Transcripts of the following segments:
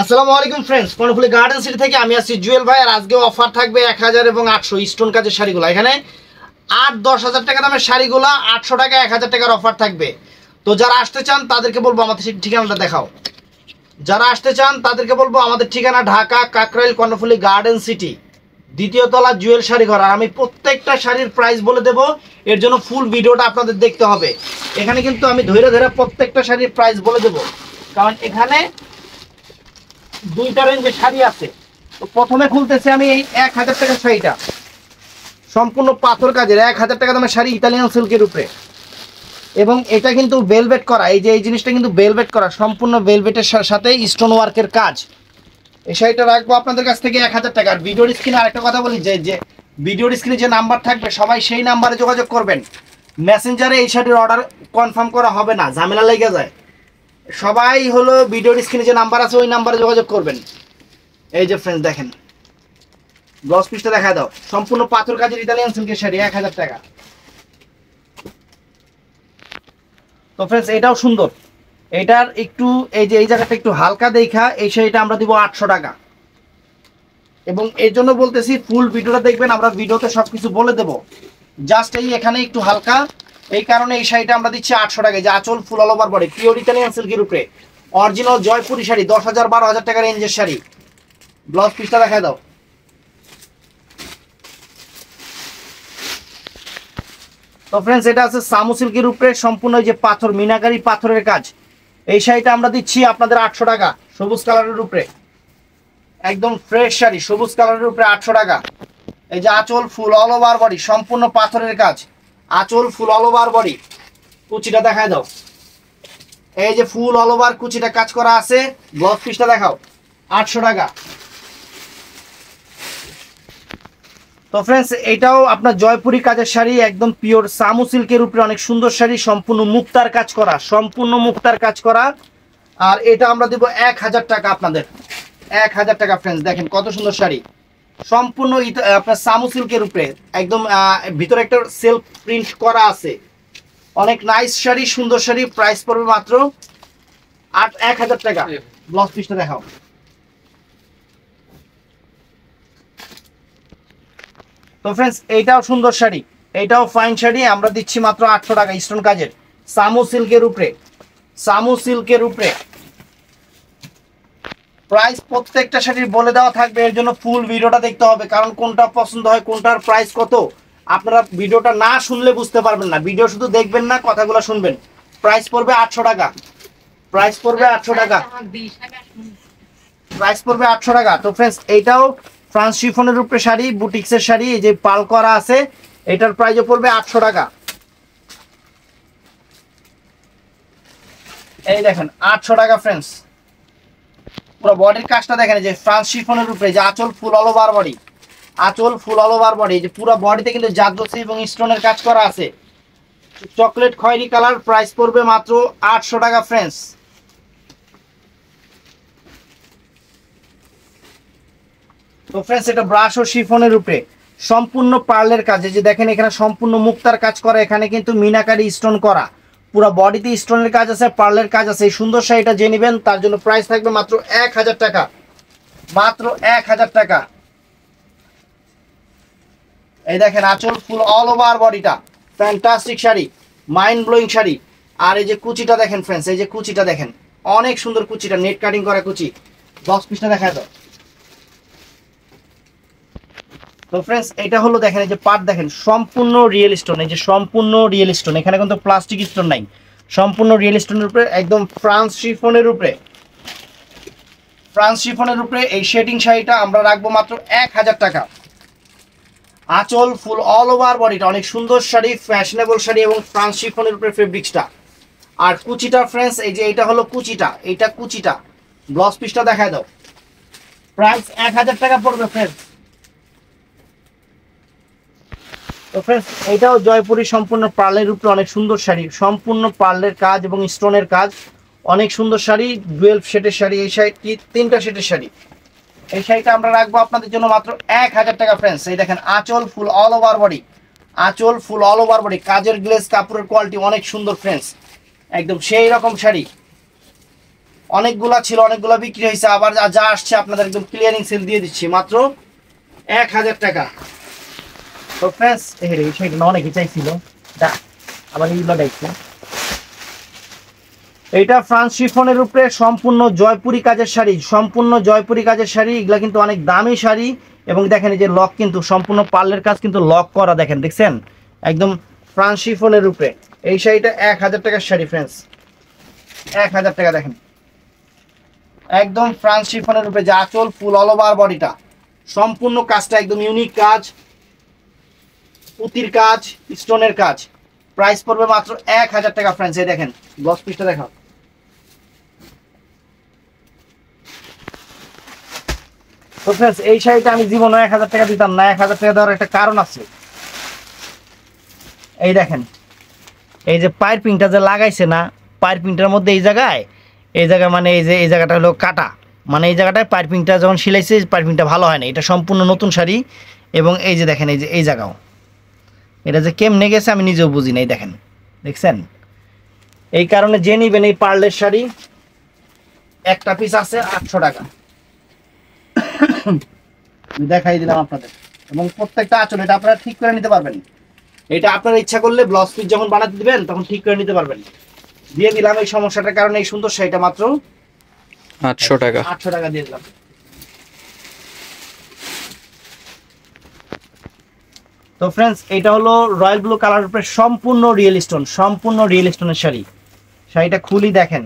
আসসালামু আলাইকুম friends, Karnaphuli garden city থেকে আমি আসছি জুয়েল ভাই। আর আজকে অফার থাকবে 1000 এবং 800 স্টোন কাজের শাড়িগুলো। এখানে 8-10 হাজার টাকা দামের শাড়িগুলো 800 টাকা 1000 টাকার অফার থাকবে। তো যারা আসতে চান তাদেরকে বলবো আমাদের ঠিকানাটা দেখাও। যারা আসতে চান তাদেরকে বলবো আমাদের ঠিকানা ঢাকা কাকরাইল কর্ণফুলী গার্ডেন সিটি, দ্বিতীয় তলা জুয়েল শাড়ি ঘর। আর আমি প্রত্যেকটা শাড়ির প্রাইস বলে দেবো, এর জন্য ফুল ভিডিওটা আপনাদের দেখতে হবে। এখানে কিন্তু আমি ধরে ধরে প্রত্যেকটা শাড়ির প্রাইস বলে দেবো, কারণ এখানে দুইটা রেঞ্জের শাড়ি আছে। তো প্রথমে খুলতেছি আমি এই 1000 টাকার শাড়িটা, সম্পূর্ণ পাথর কাজের 1000 টাকা দামের শাড়ি, ইতালিয়ান সিল্কের উপরে। এবং এটা কিন্তু ভেলভেট করা, এই যে এই জিনিসটা কিন্তু ভেলভেট করা, সম্পূর্ণ ভেলভেটের সাথে স্টোন ওয়ার্কের কাজ। এই শাড়িটা রাখবো আপনাদের কাছ থেকে 1000 টাকা। আর ভিডিওর স্ক্রিনে আরেকটা কথা বলি, যে ভিডিওর স্ক্রিনে যে নাম্বার থাকবে সবাই সেই নাম্বারে যোগাযোগ করবেন। মেসেঞ্জারে এই শাড়ির অর্ডার কনফার্ম করা হবে না, ঝামেলা লেগে যায়। সবাই হলো ভিডিওর স্ক্রিনে যে নাম্বার আছে ওই নাম্বারে যোগাযোগ করবেন। এই যে ফ্রেন্ডস দেখেন, ব্লাউজ পিসটা দেখা দাও, সম্পূর্ণ পাথর কাজের ইতালিয়ান সিল্কের শাড়ি 1000 টাকা। তো ফ্রেন্ডস এটাও সুন্দর, এটার একটু এই যে এই জায়গাটা একটু হালকা দেখা এই শাড়িটা আমরা দিব 800 টাকা। এবং এর জন্য বলতেছি ফুল ভিডিওটা দেখবেন, আমরা ভিডিওতে সবকিছু বলে দেব। জাস্ট এই এখানে একটু হালকা, এই কারণে এই শাড়িটা আমরা দিচ্ছি 800 টাকায়। যে আঁচল full all over body, pure Italian সিল্কের উপরে অরিজিনাল জয়পুরি শাড়ি, 10,000-12,000 টাকা রেঞ্জের শাড়ি। ব্লাউজ পিসটা দেখা দাও। তো ফ্রেন্ডস এটা আছে সামু সিল্কের উপরে, সম্পূর্ণ যে পাথর মিনাকারি পাথরের কাজ। এই শাড়িটা আমরা দিচ্ছি আপনাদের 800 টাকা, সবুজ কালারের উপরে, একদম ফ্রেশ শাড়ি, সবুজ কালারের উপরে 800 টাকা। এই যে আঁচল ফুল অল ওভার বডি, সম্পূর্ণ পাথরের কাজ, আঁচল ফুল অল ওভার বডি। কুচিটা দেখায় দাও, এই যে ফুল অল ওভার কুচিটা কাজ করা আছে। ব্লাউজ পিসটা দেখাও, 800 টাকা। তো ফ্রেন্ডস এটাও আপনার জয়পুরি কাজের শাড়ি, একদম পিওর সামু সিল্কের উপরে, অনেক সুন্দর শাড়ি, সম্পূর্ণ মুক্তার কাজ করা, সম্পূর্ণ মুক্তার কাজ করা। আর এটা আমরা দেব 1000 টাকা আপনাদের, 1000 টাকা। ফ্রেন্ডস দেখেন কত সুন্দর শাড়ি, সম্পূর্ণ আপনার সামু সিল্কের উপরে, একদম ভিতরে একটা সেলফ প্রিন্ট করা আছে। অনেক নাইস শাড়ি, সুন্দর শাড়ি। প্রাইস পড়বে মাত্র 1000 টাকা। ব্লাউজ পিসটা দেখাও। তো ফ্রেন্ডস এইটাও সুন্দর শাড়ি, এইটাও ফাইন শাড়ি, আমরা দিচ্ছি মাত্র 800 টাকা, স্টোন কাজের সামু সিল্কের উপরে, সামু সিল্কের উপরে। প্রাইস প্রত্যেকটা শাড়ির বলে দেওয়া থাকবে, এর জন্য ফুল ভিডিওটা দেখতে হবে, কারণ কোনটা পছন্দ হয় কোনটার প্রাইস কত আপনারা ভিডিওটা না শুনলে বুঝতে পারবেন না। ভিডিও শুধু দেখবেন না, কথাগুলো শুনবেন। প্রাইস পড়বে 800 টাকা, প্রাইস পড়বে 800 টাকা, প্রাইস পড়বে 800 টাকা। তো ফ্রেন্ডস এইটাও ফ্রান্স শিফনের উপরে শাড়ি, বুটিক্সের শাড়ি, এই যে পাল করা আছে, এটার প্রাইসও পড়বে 800 টাকা। এই দেখেন 800 টাকা ফ্রেন্ডস। পুরো বডির কাজটা দেখেন, যে ফ্রান্স শিফনের উপরে, যে আঁচল ফুল অল ওভার বডি, আঁচল ফুল অল ওভার বডি, যে পুরো বডিতে কিন্তু জাদরসি এবং স্টোনের কাজ করা আছে, চকলেট খয়েরি কালার। প্রাইস পড়বে মাত্র 800 টাকা ফ্রেন্ডস। তো ফ্রেন্ডস এটা ব্রাশ ও শিফনের উপরে, সম্পূর্ণ পার্লের কাজে, যে দেখেন এখানে সম্পূর্ণ মুক্তার কাজ করা, এখানে কিন্তু মিনাকারি স্টোন করা, পুরো বডিতে স্টোনের কাজ আছে, পার্লের কাজ আছে। এই সুন্দর শাড়িটা যে নেবেন তার জন্য প্রাইস থাকবে মাত্র 1000 টাকা, মাত্র 1000 টাকা। এই দেখেন আঁচল ফুল অল ওভার বডিটা, fantastic sari, mind blowing sari. আর এই যে কুচিটা দেখেন ফ্রেন্ডস, এই যে কুচিটা দেখেন, অনেক সুন্দর কুচিটা, নেট কাটিং করা কুচি। বক্স পিসটা দেখা দাও। তো ফ্রেন্ডস এটা হলো দেখেন, এই যে পাট দেখেন, সম্পূর্ণ রিয়েল স্টোন, এই যে সম্পূর্ণ রিয়েল স্টোন, এখানে কিন্তু প্লাস্টিক স্টোন নাই, সম্পূর্ণ রিয়েল স্টোনের উপরে, একদম ফ্রান্স শিফনের উপরে, ফ্রান্স শিফনের উপরে এই শেডিং শাড়িটা আমরা রাখবো মাত্র 1000 টাকা। আঁচল ফুল অল ওভার বডিটা, অনেক সুন্দর শাড়ি, ফ্যাশনেবল শাড়ি, এবং ফ্রান্স শিফনের উপরে ফেব্রিক্সটা। আর কুচিটা ফ্রেন্ডস, এই যে এটা হলো কুচিটা, এইটা কুচিটা। ব্লাউজ পিসটা দেখায় দাও। প্রাইস 1000 টাকা পড়বে ফ্রেন্ডস। তো ফ্রেন্ডস এটাও জয়পুরি, সম্পূর্ণ পার্লের উপরে, অনেক সুন্দর শাড়ি, সম্পূর্ণ পার্লের কাজ এবং স্টোনের কাজ, অনেক সুন্দর শাড়ি, 12 শেডের শাড়ি। এই শাড়িটি 3টা শেডের শাড়ি। এই শাড়িটা আমরা রাখবো আপনাদের জন্য মাত্র 1000 টাকা ফ্রেন্ডস। এই দেখেন আঁচল ফুল অল ওভার বডি, আঁচল ফুল অল ওভার বডি, কাজের গ্লেজ, কাপড়ের কোয়ালিটি অনেক সুন্দর ফ্রেন্ডস, একদম সেই রকম শাড়ি। অনেকগুলা ছিল, অনেকগুলা বিক্রি হয়েছে, আবার যা আসছে আপনাদের একদম ক্লিয়ারিং সেল দিয়ে দিচ্ছি মাত্র 1000 টাকা। তো ফ্রেন্ডস এই শাড়িটা অনেকে চাইছিল, আবার এইগুলো দেখছে। এইটা ফ্রান্স শিফনের উপরে সম্পূর্ণ জয়পুরি কাজের শাড়ি, সম্পূর্ণ জয়পুরি কাজের শাড়ি। এগুলা কিন্তু অনেক দামি শাড়ি এবং দেখেন এই যে লক কিন্তু সম্পূর্ণ পার্লের কাজ কিন্তু লক করা, দেখেন দেখছেন একদম ফ্রান্স শিফনের উপরে। এই শাড়িটা 1000 টাকার শাড়ি ফ্রেন্ডস, 1000 টাকা। দেখেন একদম ফ্রান্স শিফনের উপরে, যে আঁচল ফুল অল ওভার বডিটা, সম্পূর্ণ কাজটা একদম ইউনিক কাজ, পুঁতির কাজ, স্টোনের কাজ। প্রাইস পড়বে মাত্র 1000 টাকা ফ্রেন্ডস। এই দেখেন ব্লাউজ পিসটা দেখাও। তো ফ্রেন্ডস এই শাড়িটা আমি জীবনে 1000 টাকা দিতাম না। 1000 টাকা দেওয়ার একটা কারণ আছে। এই দেখেন এই যে পাইপিংটা যে লাগাইছে না, পাইপিংটার মধ্যে এই জায়গায় মানে এই জায়গাটা হলো কাটা, মানে এই জায়গাটায় পাইপিংটা যখন সিলাইছে পাইপিংটা ভালো হয় না। এটা সম্পূর্ণ নতুন শাড়ি এবং এই যে দেখেন এই যে এই জায়গাও এটা যে কেমনে গেছে আমি নিজেও বুঝি না। এই দেখেন দেখছেন, এই কারণে যে নিবেন এই পার্লের শাড়ি একটা পিস আছে 800 টাকা। দেখাই দিলাম আপনাদের, এবং প্রত্যেকটা আঁচল এটা আপনারা ঠিক করে নিতে পারবেন। এটা আপনারা ইচ্ছা করলে ব্লাউজ পিস যখন বানাতে দিবেন তখন ঠিক করে নিতে পারবেন। দিয়ে দিলাম এই সমস্যাটার কারণে এই সুন্দর শাড়িটা মাত্র 800 টাকা। 800 টাকা দিয়ে দিলাম। তো ফ্রেন্ডস এটা হলো রয়্যাল ব্লু কালার উপরে সম্পূর্ণ রিয়েল স্টোন, সম্পূর্ণ রিয়েল স্টোনের শাড়ি। শাড়িটা খুলি দেখেন,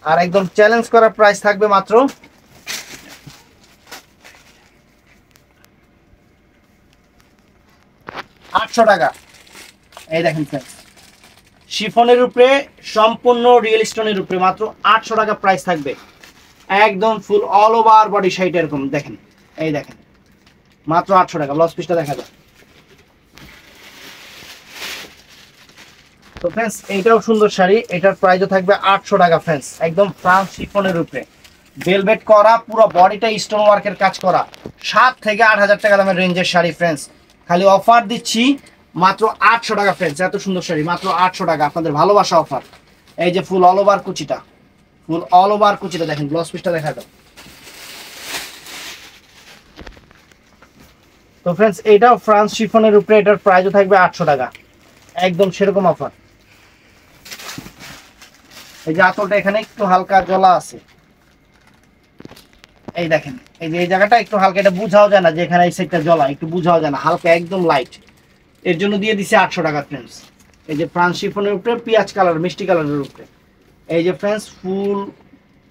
আর একদম চ্যালেঞ্জ করা প্রাইস থাকবে মাত্র 800 টাকা। এই দেখেন ফ্রেন্ডস শিফনের উপরে সম্পূর্ণ রিয়েল স্টোনের উপরে মাত্র 800 টাকা প্রাইস থাকবে, একদম ফুল অল ওভার বডি শাড়িটা এরকম দেখেন। এই দেখেন মাত্র 800 টাকা। ব্লাউজ পিসটা দেখা যায়। তো ফ্রেন্ডস এইটাও সুন্দর শাড়ি, এটার প্রাইসও থাকবে 800 টাকা ফ্রেন্ডস, একদম ফ্রান্স শিফনের উপরে ভেলভেট করা, পুরো বডিটা স্টোন ওয়ার্কের কাজ করা, 7 থেকে 8000 টাকা দামের রেঞ্জের শাড়ি ফ্রেন্ডস। খালি অফার দিচ্ছি মাত্র 800 টাকা ফ্রেন্ডস। এত সুন্দর শাড়ি মাত্র 800 টাকা, আপনাদের ভালোবাসা অফার। এই যে ফুল অল ওভার কুচিটা, ফুল অল ওভার কুচিটা দেখেন। ব্লাউজ পিসটা দেখা দাও। তো ফ্রেন্ডস এটাও ফ্রান্স শিফনের উপরে, এটার প্রাইসও থাকবে 800 টাকা, একদম সেরকম অফার। এই যে আঁচলটা এখানে একটু হালকা জলা আছে, এই দেখেন এই যে এই জায়গাটা একটু হালকা, এটা বুঝাও যায় না যে এখানে এই সাইডটা জলা, একটু বুঝাও যায় না, হালকা একদম লাইট, এর জন্য দিয়ে দিছে 800 টাকা ফ্রেন্ডস। এই যে ফ্রান্স শিফনের উপরে পেঁয়াজ কালার, মিষ্টি কালারের উপরে, এই যে ফ্রেন্ডস ফুল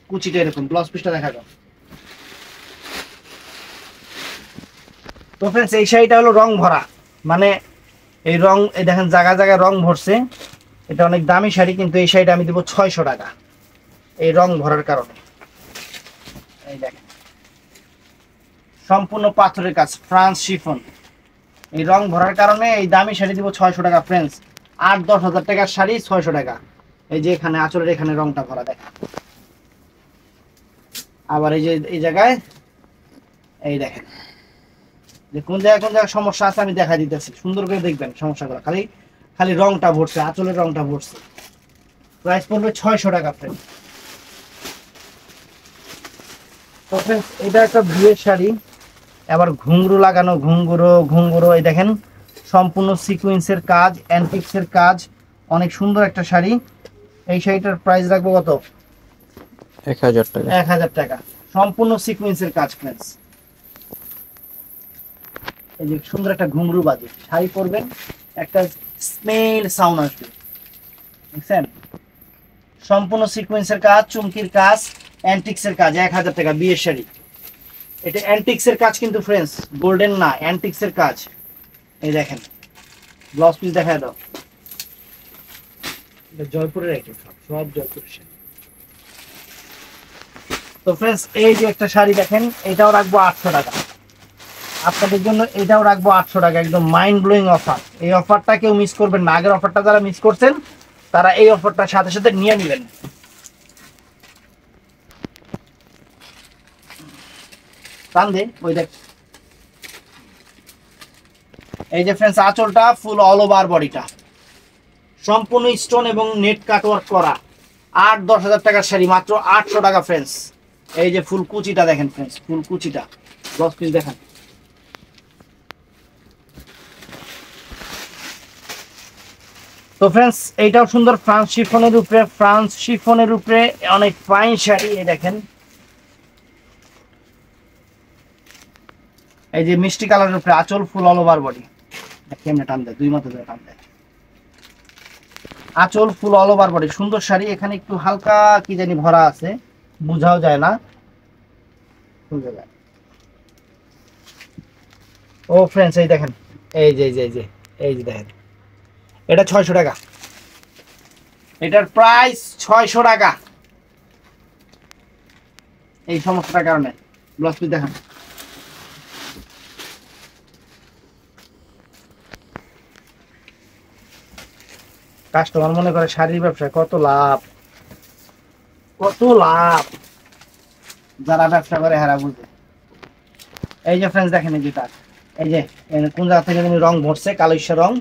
কুচিটা এরকম। ব্লাউজ পিসটা দেখা যাও। তো ফ্রেন্ডস এই শাড়িটা হলো রং ভরা, মানে এই রং এই দেখেন জায়গা জায়গায় রং ভরছে। এটা অনেক দামি শাড়ি, কিন্তু এই শাড়িটা আমি দেবো 600 টাকা এই রং ভরার কারণে। এই দেখেন সম্পূর্ণ পাথরের কাজ, ফ্রান্স শিফন, এই রং ভরার কারণে এই দামি শাড়ি দিব 600 টাকা ফ্রেন্ডস। 8-10 হাজার টাকার শাড়ি 600 টাকা। এই যে এখানে আঁচলের এখানে রংটা ভরা দেখেন, আবার এই যে এই জায়গায় এই দেখেন যে কোন জায়গায় সমস্যা আছে আমি দেখা দিতেছি, সুন্দর করে দেখবেন সমস্যাগুলো। খালি খালি রংটা ভরছে, আঁচলের রংটা ভরছে। প্রাইস পড়বে 600 টাকা ফ্রেন্ডস। তো ফ্রেন্ডস এটা একটা বিয়ের শাড়ি, আবার ঘুঙরু লাগানো, ঘুঙরু এই দেখেন সম্পূর্ণ সিকোয়েন্সের কাজ, অ্যান্টিক্সের কাজ, অনেক সুন্দর একটা শাড়ি। এই শাড়িটার প্রাইস রাখবো কত? 1000 টাকা। 1000 টাকা, সম্পূর্ণ সিকোয়েন্সের কাজ ফ্রেন্ডস। এই যে সুন্দর একটা ঘুঙরু বাজে শাড়ি পরবেন, একটা স্মেল সাউন্ড আসবে, দেখছেন? সম্পূর্ণ সিকোয়েন্সের কাজ, চুমকির কাজ, অ্যান্টিক্সের কাজ। 1000 টাকা বিয়ের শাড়ি। এটা অ্যান্টিক্সের কাজ কিন্তু ফ্রেন্ডস, গোল্ডেন না, অ্যান্টিক্সের কাজ। এই দেখেন ব্লাউজ পিস দেখায় দাও। এটা জয়পুরের আইটেম, সব জয়পুরের শাড়ি। তো ফ্রেন্ডস এই যে একটা শাড়ি দেখেন, এটাও রাখবো 800 টাকা আপনাদের জন্য, এটাও রাখবো 800 টাকা। একদম মাইন্ড ব্লোয়িং অফার, এই অফারটা কেউ মিস করবেন না। আগের অফারটা যারা মিস করছেন তারা এই অফারটার সাথে সাথে নিয়ে নেবেন। ওই দেখ এই যে ফ্রেন্ডস আঁচলটা ফুল অল ওভার বডিটা সম্পূর্ণ স্টোন এবং নেট কাটওয়ার্ক করা, 8-10 হাজার টাকার শাড়ি মাত্র 800 টাকা ফ্রেন্ডস। এই যে ফুল কুচিটা দেখেন ফ্রেন্ডস, ফুল কুচিটা 10 পিস দেখেন। তো ফ্রেন্ডস এইটাও সুন্দর ফ্রান্স শিফনের উপরে, ফ্রান্স শিফনের উপরে অনেক ফাইন শাড়ি। এই দেখেন এই যে মিষ্টি কালারের উপরে আঁচল ফুল অল ওভার বডি, কেমনে টান দেয়, 2 মাথা ধরে টান দেয়, আঁচল ফুল অল ওভার বডি, সুন্দর শাড়ি। এখানে একটু হালকা কি জানি ভরা আছে, বোঝাও যায় না। ও ফ্রেন্ডস এই দেখেন, এই যে এই যে দেখেন, এটা 600 টাকা, এটার প্রাইস 600 টাকা। এই সমস্যাটার কারণে ব্লাউজ পিস দেখেন। কাস্টমার মনে করে শাড়ির ব্যবসায় কত লাভ, কত লাভ, যারা ব্যবসা করে হেরা বুঝে। এই যে ফ্রেন্ডস দেখেন এই যেটা, এই যে কোন জায়গা থেকে রং ভরছে, কালোইশা রং,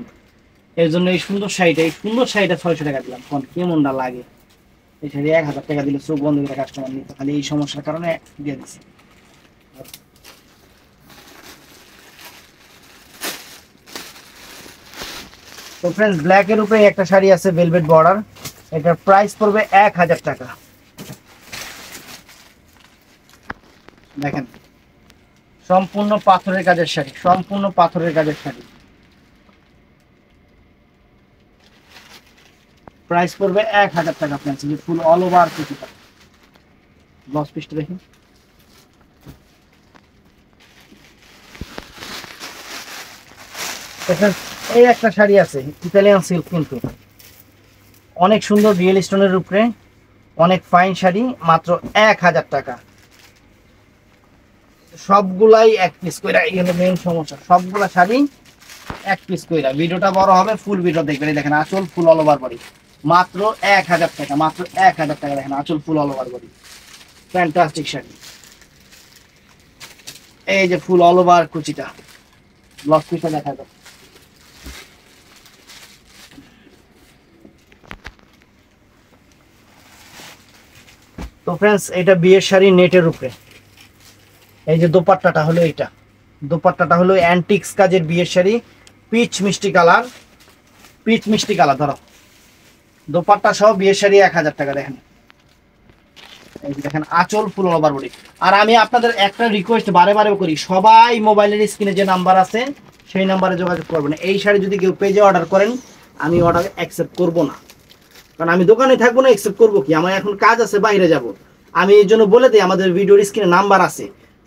এর জন্য এই সুন্দর শাড়িটা, এই সুন্দর শাড়িটা 600 টাকা দিলাম। কোন কেমনটা লাগে, এই শাড়ি 1000 টাকা দিলে চোখ বন্ধ করে কাস্টমার নিত, খালি এই সমস্যার কারণে দিয়ে দিচ্ছি। তো ফ্রেন্ডস ব্ল্যাক এর উপরে একটা শাড়ি আছে ভেলভেট বর্ডার, এটার প্রাইস পড়বে 1000 টাকা। দেখেন সম্পূর্ণ পাথরের কাজের শাড়ি, সম্পূর্ণ পাথরের কাজের শাড়ি, প্রাইস পড়বে 1000 টাকা ফ্রেন্ডস। ফুল অল ওভার কুচিটা, ব্লাউজ পিসটা দেখুন। এই একটা শাড়ি আছে ইতালিয়ান সিল্ক, কিন্তু অনেক সুন্দর রিয়েল স্টোনের উপরে, অনেক ফাইন শাড়ি, মাত্র 1000 টাকা। সবগুলাই এক পিস কইরা, এই হলো মেইন সমস্যা, সবগুলা শাড়ি এক পিস কইরা। ভিডিওটা বড় হবে, ফুল ভিডিও দেখবেন। দেখেন আঁচল ফুল অল ওভার বডি, মাত্র 1000 টাকা, মাত্র 1000 টাকা। দেখেন আঁচল full all over body, fantastic sari. এই যে ফুল অল ওভার কুচিটা, ব্লাউজ পিসটা দেখা যাবে। তো ফ্রেন্ডস এটা বিয়ের শাড়ি নেটের উপরে। এই যে দোপাট্টাটা হলো, এইটা দোপাট্টাটা হলো অ্যান্টিক্স কাজের বিয়ের শাড়ি, পিচ মিষ্টি কালার, পিচ মিষ্টি কালার ধরো, দোপাট্টা সহ বিয়ের শাড়ি 1000 টাকা। দেখেন এই যে দেখেন আঁচল ফুল অল ওভার বডি। আর আমি আপনাদের একটা রিকোয়েস্ট বারে বারে করি, সবাই মোবাইলের স্ক্রিনে যে নাম্বার আছে সেই নাম্বারে যোগাযোগ করবেন। এই শাড়ি যদি কেউ পেজে অর্ডার করেন, আমি অর্ডার অ্যাকসেপ্ট করব না, কারণ আমি দোকানে থাকবো না, অ্যাকসেপ্ট করবো কি, আমার এখন কাজ আছে, বাইরে যাব। আমি এই জন্য বলে দিই, আমাদের ভিডিওর স্ক্রিনে নাম্বার আছে,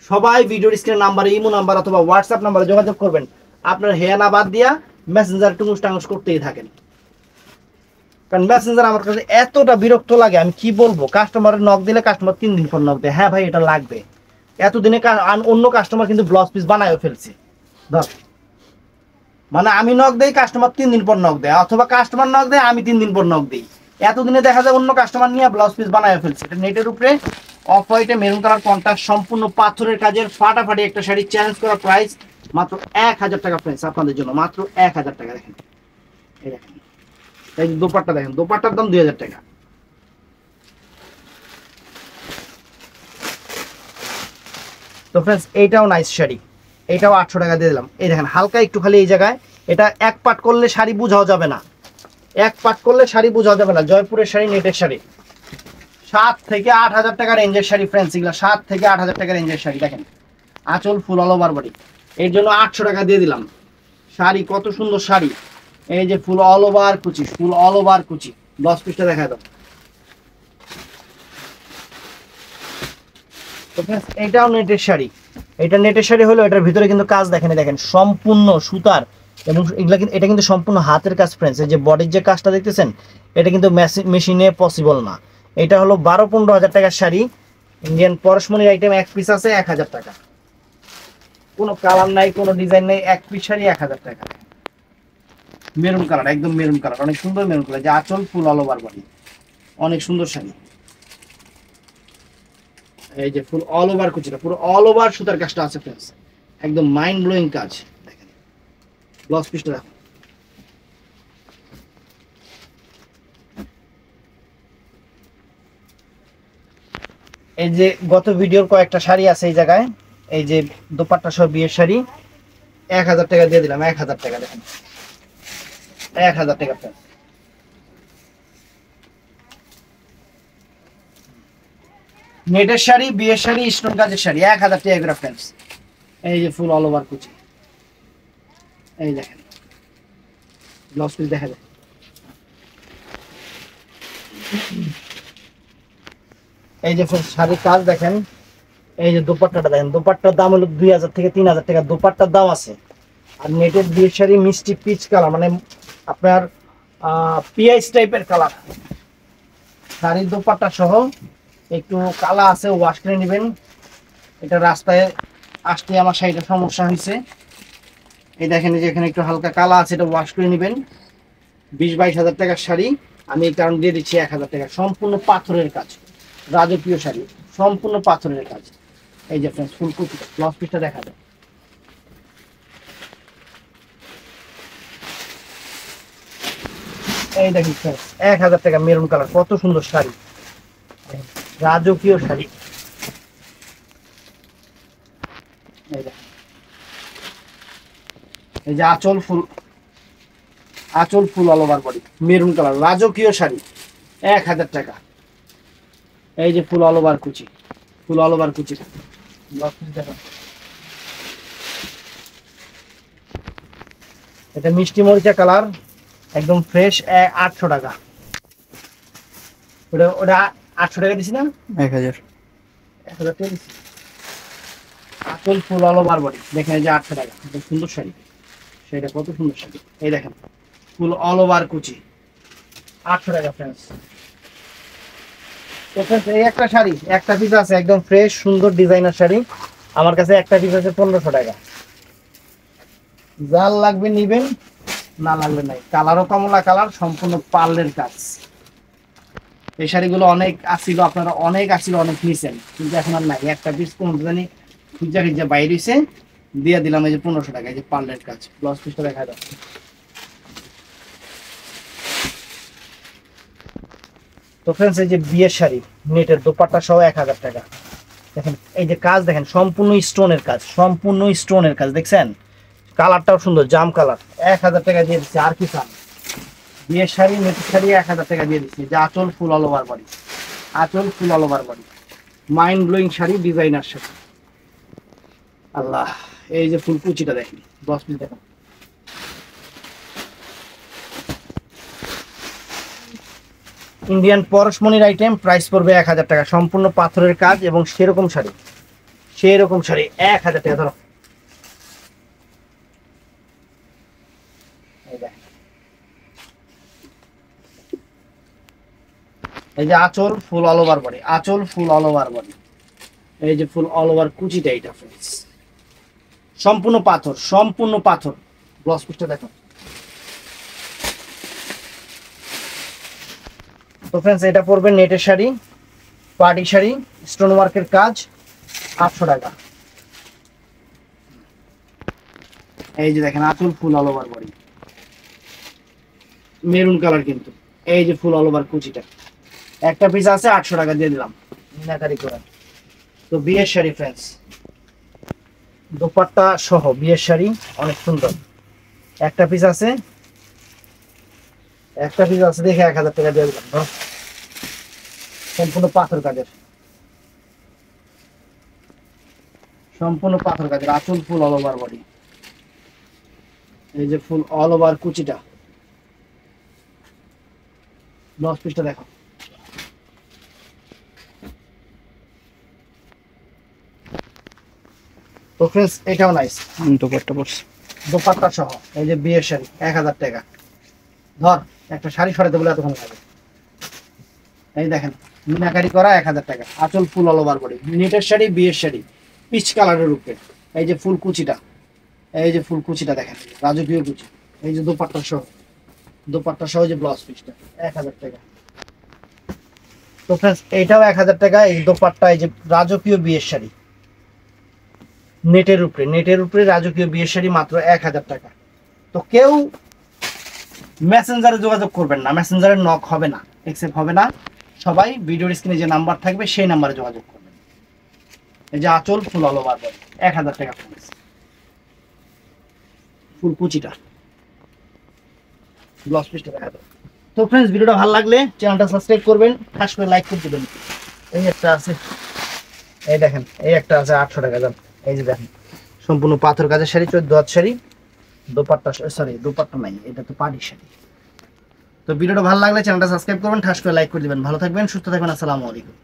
সবাই ভিডিওর স্ক্রিনে নাম্বারে, ইমো নাম্বার অথবা হোয়াটসঅ্যাপ নাম্বারে যোগাযোগ করবেন। আপনার হেয়ানা বাদ দিয়া মেসেঞ্জার টুঙ্গুস টাঙ্গুস করতেই থাকেন, কারণ মেসেঞ্জার আমার কাছে এতটা বিরক্ত লাগে, আমি কি বলবো। কাস্টমারের নক দিলে কাস্টমার 3 দিন পর নক দেয়, হ্যাঁ ভাই এটা লাগবে। এতদিনে অন্য কাস্টমার কিন্তু ব্লাউজ পিস বানায়ও ফেলছে, ধর মানে আমি নক দেই, কাস্টমার 3 দিন পর নক দেয়, অথবা কাস্টমার নক দেয়, আমি 3 দিন পর নক দিই। এতদিনে দেখা যায় অন্য কাস্টমার নিয়ে ব্লাউজ পিস বানায় ফেলছে। এটা নেটের উপরে অফ হোয়াইটে মেরুন কালার কন্ট্রাস্ট, সম্পূর্ণ পাথরের কাজের ফাটাফাটি একটা শাড়ি। চ্যালেঞ্জ করা প্রাইস মাত্র 1000 টাকা ফ্রেন্ডস, আপনাদের জন্য মাত্র 1000 টাকা। দেখেন এই দেখেন, এই দোপাট্টা দেখেন, দোপাট্টার দাম 2000 টাকা। তো ফ্রেন্ডস এইটাও নাইস শাড়ি, এটাও 800 টাকা দিয়ে দিলাম। এই দেখেন হালকা একটু খালি এই জায়গায়, এটা এক পাট করলে শাড়ি বোঝাও যাবে না, এক পাট করলে শাড়ি বোঝাও যাবে না। জয়পুরের শাড়ি, নেটের শাড়ি, 7 থেকে 8000 টাকা রেঞ্জের শাড়ি ফ্রেন্ডস, এগুলো 7 থেকে 8000 টাকা রেঞ্জের শাড়ি। দেখেন আঁচল ফুল অল ওভার বডি, এর জন্য 800 টাকা দিয়ে দিলাম। শাড়ি কত সুন্দর শাড়ি, এই যে ফুল অল ওভার কুচি, ফুল অল ওভার কুচি। 10 পিসটা দেখা দাও। তো ফ্রেন্ডস এটাও নেটের শাড়ি, এটা নেটের শাড়ি হলো, এটার ভিতরে কিন্তু কাজ দেখেন, দেখেন সম্পূর্ণ সুতার, এবং এগুলা কিন্তু, এটা কিন্তু সম্পূর্ণ হাতের কাজ ফ্রেন্ডস। এই যে বডির যে কাজটা দেখতেছেন, এটা কিন্তু মেশিনে পসিবল না। এটা হলো 12-15 হাজার টাকার শাড়ি, ইন্ডিয়ান পরশমণির আইটেম, এক পিস আছে 1000 টাকা, কোনো কালার নাই, কোনো ডিজাইন নেই, এক পিস শাড়ি 1000 টাকা। মেরুন কালার, একদম মেরুন কালার, অনেক সুন্দর মেরুন কালার, যে আঁচল ফুল অল ওভার বডি, অনেক সুন্দর শাড়ি। এই যে ফুল অল ওভার কুচিটা, পুরো অল ওভার সুতার কাজটা আছে ফ্রেন্ডস, একদম মাইন্ড ব্লোয়িং কাজ। দেখেন ব্লাউজ পিসটা দেখো, এই যে গত ভিডিওর কয়েকটা শাড়ি আছে এই জায়গায়, এই যে দোপাট্টা সহ বিয়ের শাড়ি 1000 টাকা দিয়ে দিলাম। 1000 টাকা দেখেন, 1000 টাকা প্রাইস। নেটের শাড়ি, বিয়ের শাড়ি, স্টোন কাজের শাড়ি 1000 টাকা করে ফ্রেন্ডস। এই যে ফুল অল ওভার কুচি, এই দেখেন ব্লাউজ পিস দেখা যায়। এই যে শাড়ির কাজ দেখেন, এই যে দোপাট্টাটা দেখেন, দোপাট্টার দাম হলো 2000 থেকে 3000 টাকা দোপাট্টার দাম আছে। আর নেটের বিয়ের শাড়ি মিষ্টি পিচ কালার, মানে আপনার পিআইস টাইপের কালার। শাড়ির দোপাট্টা সহ একটু কালা আছে, ওয়াশ করে নেবেন। এটা রাস্তায় আসতে আমার শাড়িটা সমস্যা হয়েছে, এই দেখেন যে এখানে একটু হালকা কালা আছে, এটা ওয়াশ করে নেবেন। 20-22 হাজার টাকার শাড়ি আমি এই কারণ দিয়ে দিচ্ছি 1000 টাকা। সম্পূর্ণ পাথরের কাজ, রাজকীয় শাড়ি, সম্পূর্ণ পাথরের কাজ। এই যে ফ্রেন্ডস ফুলকুচিটা, ব্লাউজ পিসটা দেখা যায়। এই দেখুন ফ্রেন্ডস 1000 টাকা মেরুন কালার, কত সুন্দর শাড়ি, রাজকীয় শাড়ি। এই দেখেন, এই যে আঁচল ফুল, আঁচল full all over body maroon colour, রাজকীয় শাড়ি 1000 টাকা। এই যে ফুল অল ওভার কুচি, ফুল অল ওভার কুচি এটা মিষ্টি মরিচা কালার, একদম ফ্রেশ, 800 টাকা। ওটা ওটা 800 টাকা দিছি না, 1000 1000 টাকা দিছি। আঁচল ফুল অল ওভার বডি দেখেন, এই যে 800 টাকা, সুন্দর শাড়ি, সেটা কত সুন্দর শাড়ি। এই দেখেন ফুল অল ওভার কুচি 800 টাকা ফ্রেন্ডস। তো ফ্রেন্ডস এই একটা শাড়ি, একটা পিস আছে একদম ফ্রেশ সুন্দর ডিজাইনার শাড়ি, আমার কাছে একটা পিস আছে 1500 টাকা। যার লাগবে নিবেন, না লাগবে নাই। কালারও কমলা কালার, সম্পূর্ণ পার্লের কাজ। এই শাড়িগুলো অনেক আসছিল, আপনারা অনেক আসছিল, অনেক নিছেন, কিন্তু এখন আর নাই। একটা পিস কোন জানি খুঁজা খুঁজা বাইরে হইছে, দিয়ে দিলাম এই যে 1500 টাকা। এই যে পার্লের কাজ, ব্লাউজ পিসটা দেখা যাচ্ছে। তো ফ্রেন্ডস এই যে বিয়ের শাড়ি নেটের দোপাট্টা সহ 1000 টাকা। দেখেন এই যে কাজ দেখেন, সম্পূর্ণ স্টোনের কাজ, সম্পূর্ণ স্টোনের কাজ দেখছেন, কালারটাও সুন্দর জাম কালার। 1000 টাকা দিয়ে দিচ্ছে, আর কি চান। বিয়ের শাড়ি, নেটের শাড়ি 1000 টাকা দিয়ে দিচ্ছে। যে আঁচল ফুল অল ওভার বডি, আঁচল full all over body, mind blowing sari, designer sari. Allah, এই যে ফুল কুচিটা দেখেন, 10 পিস দেখেন। ইন্ডিয়ান পরশমণির আইটেম, প্রাইস পড়বে 1000 টাকা। সম্পূর্ণ পাথরের কাজ এবং সেরকম শাড়ি, সেরকম শাড়ি 1000 টাকা। ধরো এই যে আঁচল ফুল অল ওভার বডি, আঁচল ফুল অল ওভার বডি, এই যে ফুল অল ওভার কুচিটা, এটা ফ্রেন্ডস সম্পূর্ণ পাথর, সম্পূর্ণ পাথর। ব্লাউজ পিসটা দেখো। তো ফ্রেন্ডস এটা পড়বে নেটের শাড়ি, পার্টি শাড়ি, স্টোন ওয়ার্কের কাজ 800 টাকা। এই যে দেখেন আঁচল full all over body, maroon colour কিন্তু। এই যে ফুল অল ওভার কুচিটা, একটা পিস আছে 800 টাকা দিয়ে দিলাম মিনাকারি করে। তো বিয়ের শাড়ি ফ্রেন্ডস, দোপাট্টা সহ বিয়ের শাড়ি অনেক সুন্দর। একটা পিস আছে, একটা পিস আছে দেখে 1000 টাকা দিয়ে দিলাম। সম্পূর্ণ পাথর কাজের, সম্পূর্ণ পাথর কাজের, আঁচল ফুল অল ওভার বডি। এই যে ফুল অল ওভার কুচিটা, ব্লাউজ পিসটা দেখো। তো ফ্রেন্ডস এটাও নাইস, দোপাট্টা পড়ছে, দোপাট্টা সহ। এই যে বিয়ের শাড়ি 1000 টাকা। ধর একটা শাড়ি সরাতে বলে এতক্ষণ লাগে। এই দেখেন মিনাকারি করা 1000 টাকা, আঁচল ফুল অল ওভার বডি, নেটের শাড়ি, বিয়ের শাড়ি, পিচ কালারের উপরে। এই যে ফুল কুচিটা, এই যে ফুল কুচিটা দেখেন, রাজকীয় কুচি। এই যে দোপাট্টা সহ, দোপাট্টা সহ যে ব্লাউজ পিসটা 1000 টাকা। তো ফ্রেন্ডস এইটাও 1000 টাকা। এই দোপাট্টা, এই যে রাজকীয় বিয়ের শাড়ি নেটের উপরে, নেটের উপরে রাজকীয় বিয়ের শাড়ি মাত্র 1000 টাকা। তো কেউ মেসেঞ্জারে যোগাযোগ করবেন না, মেসেঞ্জারে নক হবে না, অ্যাকসেপ্ট হবে না। সবাই ভিডিওর স্ক্রিনে যে নাম্বার থাকবে সেই নাম্বারে যোগাযোগ করবেন। এই যে আঁচল ফুল অল ওভার 1000 টাকা ফুল কুচিটা ব্লাউজ পিসটা দেখা দাও। তো ফ্রেন্ডস ভিডিওটা ভালো লাগলে চ্যানেলটা সাবস্ক্রাইব করবেন, খাস করে লাইক করে দিবেন। এই একটা আছে, এই দেখেন এই একটা আছে 800 টাকা দাম। এই যে দেখেন সম্পূর্ণ পাথর কাজের শাড়ি, 14 হাত শাড়ি, দোপাট্টা সরি দোপাট্টা নাই, এটা তো পাড়ি শাড়ি। তো ভিডিওটা ভালো লাগলে চ্যানেলটা সাবস্ক্রাইব করবেন, ঠাস করে লাইক করে দিবেন। ভালো থাকবেন, সুস্থ থাকবেন, আসসালামু আলাইকুম।